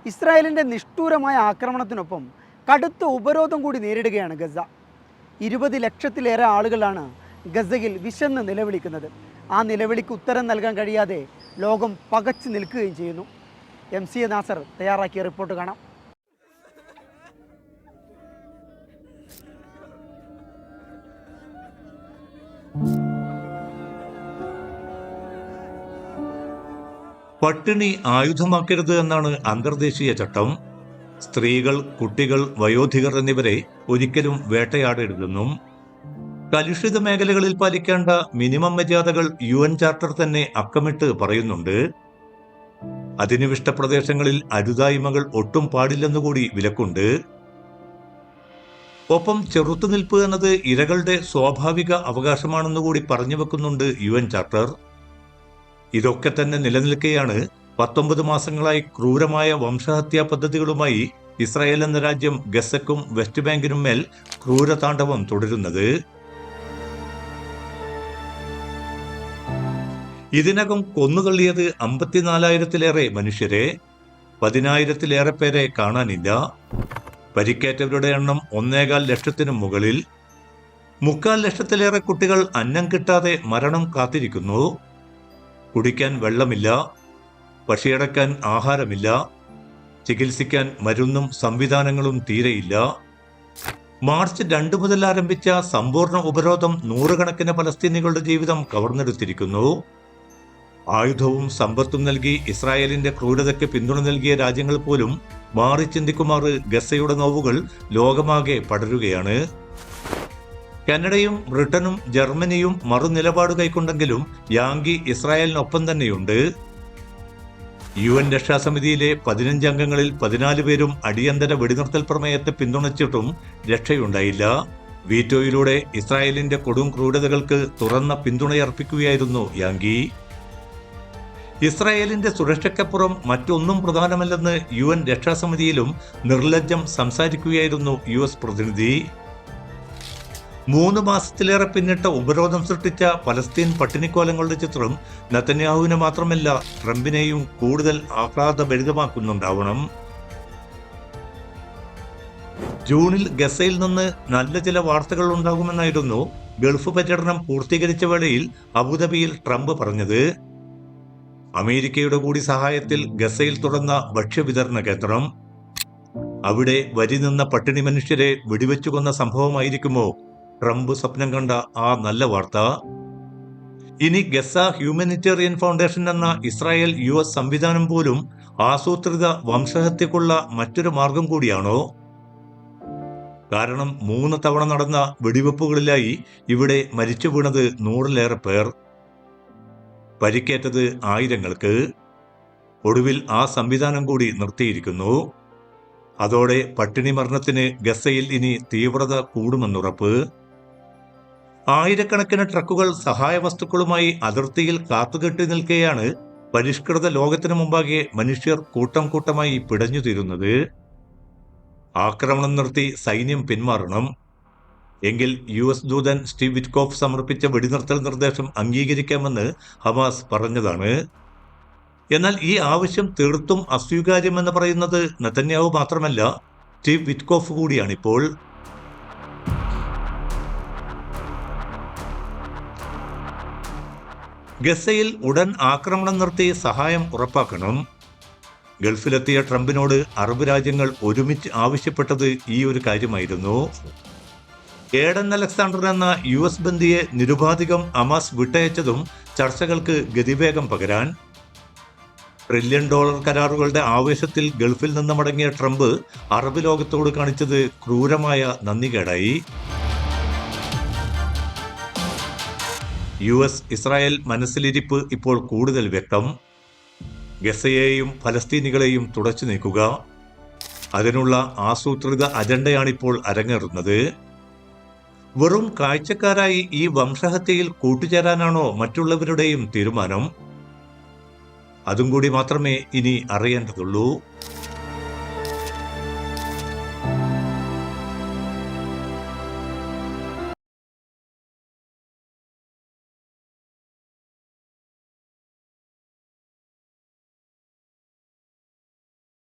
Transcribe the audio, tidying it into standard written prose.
ഇസ്രായേലിൻ്റെ നിഷ്ഠൂരമായ ആക്രമണത്തിനൊപ്പം കടുത്ത ഉപരോധം കൂടി നേരിടുകയാണ് ഗസ. 20 ലക്ഷത്തിലേറെ ആളുകളാണ് ഗസയിൽ വിശന്ന് നിലവിളിക്കുന്നത്. ആ നിലവിളിക്ക് ഉത്തരം നൽകാൻ കഴിയാതെ ലോകം പകച്ചു നിൽക്കുകയും ചെയ്യുന്നു. MC നാസർ തയ്യാറാക്കിയ റിപ്പോർട്ട് കാണാം. പട്ടിണി ആയുധമാക്കരുത് എന്നാണ് അന്തർദേശീയ ചട്ടം. സ്ത്രീകൾ, കുട്ടികൾ, വയോധികർ എന്നിവരെ ഒരിക്കലും വേട്ടയാടരുതെന്നും കലുഷിത മേഖലകളിൽ പാലിക്കേണ്ട മിനിമം മര്യാദകൾ UN ചാർട്ടർ തന്നെ അക്കമിട്ട് പറയുന്നുണ്ട്. അധിനിവിഷ്ട പ്രദേശങ്ങളിൽ അരുതായ്മകൾ ഒട്ടും പാടില്ലെന്നുകൂടി വിലക്കുണ്ട്. ഒപ്പം ചെറുത്തുനിൽപ്പ് എന്നത് ഇരകളുടെ സ്വാഭാവിക അവകാശമാണെന്നുകൂടി പറഞ്ഞു വെക്കുന്നുണ്ട് UN ചാർട്ടർ. ഇതൊക്കെ തന്നെ നിലനിൽക്കെയാണ് 19 മാസങ്ങളായി ക്രൂരമായ വംശഹത്യാ പദ്ധതികളുമായി ഇസ്രായേൽ എന്ന രാജ്യം ഗസക്കും വെസ്റ്റ് ബാങ്കിനും മേൽ ക്രൂരതാണ്ഡവം തുടരുന്നത്. ഇതിനകം കൊന്നുതള്ളിയത് 54,000-ലേറെ മനുഷ്യരെ, 10,000-ലേറെ പേരെ കാണാനില്ല. പരിക്കേറ്റവരുടെ എണ്ണം 1.25 ലക്ഷത്തിനും മുകളിൽ. 3/4 ലക്ഷത്തിലേറെ കുട്ടികൾ അന്നം കിട്ടാതെ മരണം കാത്തിരിക്കുന്നു. കുടിക്കാൻ വെള്ളമില്ല, പശിയടക്കാൻ ആഹാരമില്ല, ചികിത്സിക്കാൻ മരുന്നും സംവിധാനങ്ങളും തീരെയില്ല. മാർച്ച് 2 മുതൽ ആരംഭിച്ച സമ്പൂർണ്ണ ഉപരോധം നൂറുകണക്കിന് പലസ്തീനികളുടെ ജീവിതം കവർന്നെടുത്തിരിക്കുന്നു. ആയുധവും സമ്പത്തും നൽകി ഇസ്രായേലിന്റെ ക്രൂരതയ്ക്ക് പിന്തുണ നൽകിയ രാജ്യങ്ങൾ പോലും മാറി ചിന്തിക്കുമാറ് ഗസയുടെ നോവുകൾ ലോകമാകെ പടരുകയാണ്. കാനഡയും ബ്രിട്ടനും ജർമ്മനിയും മറുനിലപാട് കൈക്കൊണ്ടെങ്കിലും യാങ്കി ഇസ്രായേലിനൊപ്പം തന്നെയുണ്ട്. UN രക്ഷാസമിതിയിലെ 15 അംഗങ്ങളിൽ 14 പേരും അടിയന്തര വെടിനിർത്തൽ പ്രമേയത്തെ പിന്തുണച്ചിട്ടും രക്ഷയുണ്ടായില്ല. വീറ്റോയിലൂടെ ഇസ്രായേലിന്റെ കൊടും ക്രൂരതകൾക്ക് തുറന്ന പിന്തുണയർപ്പിക്കുകയായിരുന്നു യാങ്കി. ഇസ്രായേലിന്റെ സുരക്ഷയ്ക്കപ്പുറം മറ്റൊന്നും പ്രധാനമല്ലെന്ന് UN രക്ഷാസമിതിയിലും നിർലജ്ജം സംസാരിക്കുകയായിരുന്നു US പ്രതിനിധി. 3 മാസത്തിലേറെ പിന്നിട്ട ഉപരോധം സൃഷ്ടിച്ച പലസ്തീൻ പട്ടിണിക്കോലങ്ങളുടെ ചിത്രം നെതന്യാഹുവിനെ മാത്രമല്ല ട്രംപിനെയും കൂടുതൽ ആഹ്ലാദഭരിതമാക്കുന്നുണ്ടാവണം. ജൂണിൽ ഗസയിൽ നിന്ന് നല്ല ചില വാർത്തകൾ ഉണ്ടാകുമെന്നായിരുന്നു ഗൾഫ് പര്യടനം പൂർത്തീകരിച്ച വേളയിൽ അബുദാബിയിൽ ട്രംപ് പറഞ്ഞത്. അമേരിക്കയുടെ കൂടി സഹായത്തിൽ ഗസയിൽ തുറന്ന ഭക്ഷ്യവിതരണ കേന്ദ്രം, അവിടെ വരി നിന്ന പട്ടിണി മനുഷ്യരെ വെടിവെച്ചു കൊന്ന സംഭവമായിരിക്കുമോ ട്രംപ് സ്വപ്നം കണ്ട ആ നല്ല വാർത്ത? ഇനി ഗസ ഹ്യൂമനിറ്റേറിയൻ ഫൗണ്ടേഷൻ എന്ന ഇസ്രായേൽ US സംവിധാനം പോലും ആസൂത്രിത വംശഹത്യക്കുള്ള മറ്റൊരു മാർഗം കൂടിയാണോ? കാരണം 3 തവണ നടന്ന വെടിവെപ്പുകളിലായി ഇവിടെ മരിച്ചു വീണത് 100-ലേറെ പേർ, പരിക്കേറ്റത് ആയിരങ്ങൾക്ക്. ഒടുവിൽ ആ സംവിധാനം കൂടി നിർത്തിയിരിക്കുന്നു. അതോടെ പട്ടിണി മരണത്തിന് ഗസയിൽ ഇനി തീവ്രത കൂടുമെന്നുറപ്പ്. ആയിരക്കണക്കിന് ട്രക്കുകൾ സഹായ വസ്തുക്കളുമായി അതിർത്തിയിൽ കാത്തുകെട്ടി നിൽക്കെയാണ് പരിഷ്കൃത ലോകത്തിനു മുമ്പാകെ മനുഷ്യർ കൂട്ടം കൂട്ടമായി പിടഞ്ഞു തീരുന്നത്. ആക്രമണം നിർത്തി സൈന്യം പിന്മാറണം. എങ്കിൽ US ദൂതൻ സ്റ്റീവ് വിറ്റ്കോഫ് സമർപ്പിച്ച വെടിനിർത്തൽ നിർദ്ദേശം അംഗീകരിക്കാമെന്ന് ഹമാസ് പറഞ്ഞതാണ്. എന്നാൽ ഈ ആവശ്യം തീർത്തും അസ്വീകാര്യമെന്ന് പറയുന്നത് നെതന്യാഹു മാത്രമല്ല, സ്റ്റീവ് വിറ്റ്കോഫ് കൂടിയാണിപ്പോൾ. ഗസയിൽ ഉടൻ ആക്രമണം നിർത്തി സഹായം ഉറപ്പാക്കണം. ഗൾഫിലെത്തിയ ട്രംപിനോട് അറബ് രാജ്യങ്ങൾ ഒരുമിച്ച് ആവശ്യപ്പെട്ടത് ഈ ഒരു കാര്യമായിരുന്നു. ഏഡൻ അലക്സാണ്ടർ എന്ന US ബന്ദിയെ നിരുപാധികം ഹമാസ് വിട്ടയച്ചതും ചർച്ചകൾക്ക് ഗതിവേഗം പകരാൻ. $1 ട്രില്യൺ കരാറുകളുടെ ആവേശത്തിൽ ഗൾഫിൽ നിന്ന് മടങ്ങിയ ട്രംപ് അറബ് ലോകത്തോട് കാണിച്ചത് ക്രൂരമായ നന്ദികേടായി. US ഇസ്രായേൽ മനസ്സിലിരിപ്പ് ഇപ്പോൾ കൂടുതൽ വ്യക്തം. ഗസയെയും ഫലസ്തീനികളെയും തുടച്ചു നീക്കുക, അതിനുള്ള ആസൂത്രിത അജണ്ടയാണിപ്പോൾ അരങ്ങേറുന്നത്. വെറും കാഴ്ചക്കാരായി ഈ വംശഹത്യയിൽ കൂട്ടുചേരാനാണോ മറ്റുള്ളവരുടെയും തീരുമാനം? അതും കൂടി മാത്രമേ ഇനി അറിയേണ്ടതുള്ളൂ.